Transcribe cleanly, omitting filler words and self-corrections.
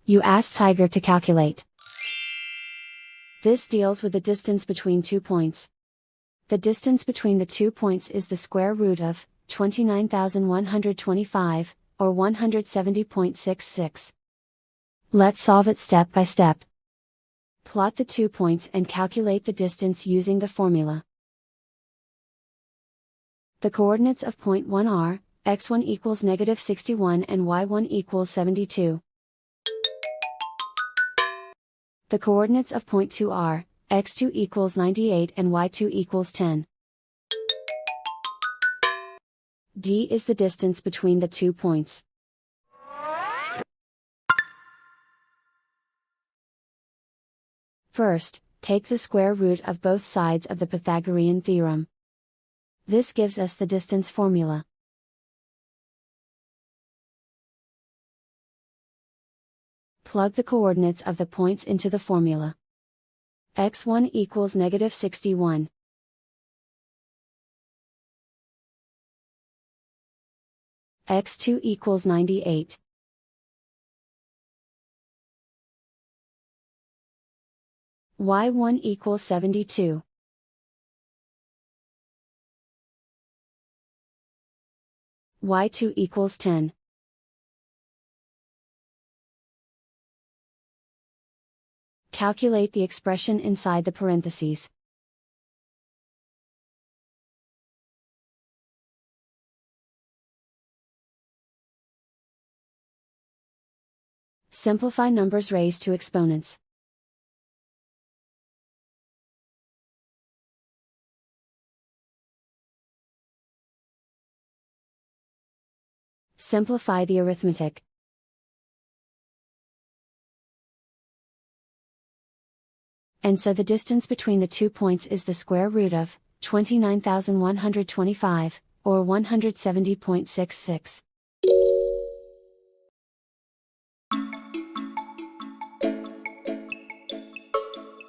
You ask Tiger to calculate. This deals with the distance between 2 points. The distance between the 2 points is the square root of 29,125, or 170.66. Let's solve it step by step. Plot the 2 points and calculate the distance using the formula. The coordinates of point 1 are, x1 equals -61 and y1 equals 72. The coordinates of point 2 are, x2 equals 98 and y2 equals 10. D is the distance between the 2 points. First, take the square root of both sides of the Pythagorean theorem. This gives us the distance formula. Plug the coordinates of the points into the formula. x1 equals -61. x2 equals 98. y1 equals 72. y2 equals 10. Calculate the expression inside the parentheses. Simplify numbers raised to exponents. Simplify the arithmetic. And so the distance between the 2 points is the square root of 29,125, or 170.66.